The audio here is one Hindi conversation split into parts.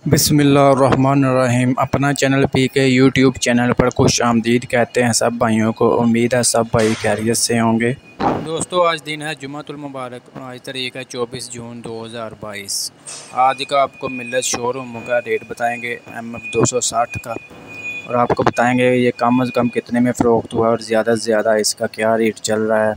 बिस्मिल्लाहिर्रहमानिर्रहीम। अपना चैनल पीके यूट्यूब चैनल पर खुश आमदीद कहते हैं सब भाइयों को। उम्मीद है सब भाई खैरियत से होंगे। दोस्तों आज दिन है जुमातुल मुबारक और आज तारीख है 24 जून 2022। आज का आपको मिल्लत शोरूम का रेट बताएंगे MF 260 का, और आपको बताएंगे ये कम से कम कितने में फ़रोख्त हुआ और ज़्यादा से ज़्यादा इसका क्या रेट चल रहा है।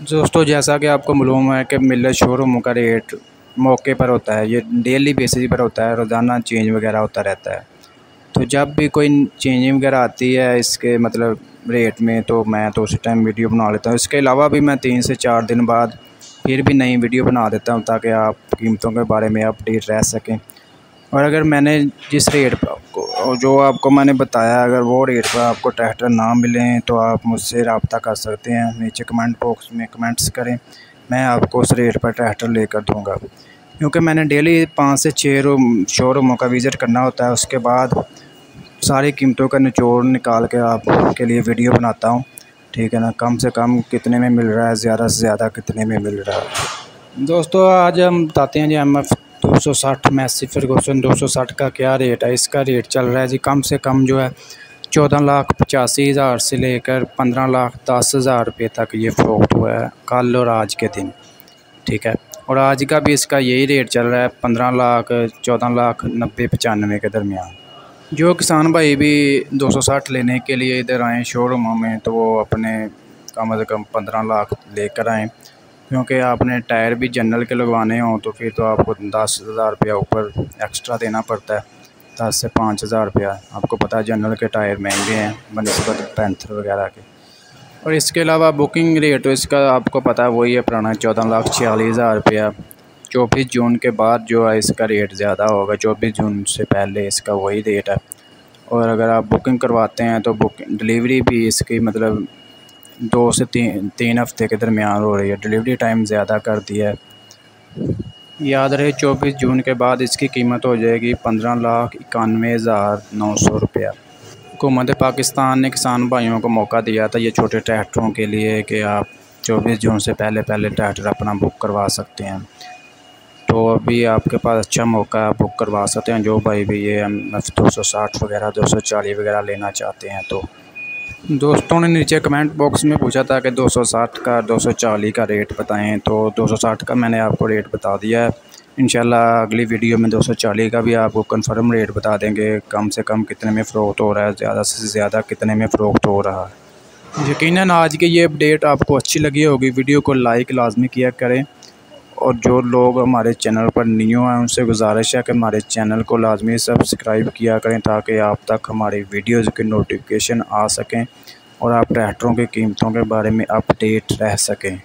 दोस्तों जैसा कि आपको मालूम है कि मिल्लत शोरूम का रेट मौके पर होता है, ये डेली बेसिस पर होता है, रोज़ाना चेंज वगैरह होता रहता है। तो जब भी कोई चेंजिंग वगैरह आती है इसके मतलब रेट में, तो मैं तो उस टाइम वीडियो बना लेता हूँ। इसके अलावा भी मैं 3 से 4 दिन बाद फिर भी नई वीडियो बना देता हूँ ताकि आप कीमतों के बारे में अपडेट रह सकें। और अगर मैंने जिस रेट पर आपको जो आपको मैंने बताया, अगर वो रेट पर आपको ट्रैक्टर ना मिलें तो आप मुझसे रब्ता कर सकते हैं। नीचे कमेंट बॉक्स में कमेंट्स करें, मैं आपको उस रेट पर ट्रैक्टर लेकर दूंगा। क्योंकि मैंने डेली 5 से 6 शोरूमों का विज़िट करना होता है, उसके बाद सारी कीमतों का निचोड़ निकाल के आपके लिए वीडियो बनाता हूँ। ठीक है ना, कम से कम कितने में मिल रहा है, ज़्यादा से ज़्यादा कितने में मिल रहा है। दोस्तों आज हम बताते हैं जी MF 260 मैसी फर्गूसन 260 का क्या रेट है। इसका रेट चल रहा है जी कम से कम जो है 14,85,000 से लेकर 15,10,000 रुपये तक ये फ़रोख्त हुआ है कल और आज के दिन। ठीक है, और आज का भी इसका यही रेट चल रहा है 15 लाख 14 लाख 90-95 के दरमियान। जो किसान भाई भी 260 लेने के लिए इधर आएँ शोरूमों में, तो वो अपने कम से कम 15 लाख लेकर आएँ। क्योंकि आपने टायर भी जनरल के लगवाने हों तो फिर तो आपको 10,000 रुपया ऊपर एक्स्ट्रा देना पड़ता है, 10 से 5,000 रुपया। आपको पता है जनरल के टायर महंगे हैं बनिस्बत पैंथर वगैरह के। और इसके अलावा बुकिंग रेट तो इसका आपको पता है वही है पुराना 14,46,000 रुपया। 24 जून के बाद जो है इसका रेट ज़्यादा होगा, 24 जून से पहले इसका वही रेट है। और अगर आप बुकिंग करवाते हैं तो डिलीवरी भी इसकी मतलब 2 से 3 हफ्ते के दरमियान हो रही है। डिलीवरी टाइम ज़्यादा कर दिया है। याद रहे 24 जून के बाद इसकी कीमत हो जाएगी 15,91,900 रुपया। हुकूमत पाकिस्तान ने किसान भाइयों को मौका दिया था ये छोटे ट्रैक्टरों के लिए कि आप 24 जून से पहले ट्रैक्टर अपना बुक करवा सकते हैं। तो अभी आपके पास अच्छा मौका है, बुक करवा सकते हैं जो भाई भी ये MF 260 वगैरह 240 वगैरह लेना चाहते हैं। तो दोस्तों ने नीचे कमेंट बॉक्स में पूछा था कि 260 का 240 का रेट बताएं, तो 260 का मैंने आपको रेट बता दिया है। इंशाल्लाह अगली वीडियो में 240 का भी आपको कंफर्म रेट बता देंगे, कम से कम कितने में फ़रोख्त हो रहा है, ज़्यादा से ज़्यादा कितने में फ़रोख्त हो रहा है। यकीनन आज की ये अपडेट आपको अच्छी लगी होगी। वीडियो को लाइक लाजमी किया करें, और जो लोग हमारे चैनल पर न्यू हैं उनसे गुजारिश है कि हमारे चैनल को लाजमी सब्सक्राइब किया करें ताकि आप तक हमारी वीडियोज़ की नोटिफिकेशन आ सकें और आप ट्रैक्टरों की कीमतों के बारे में अपडेट रह सकें।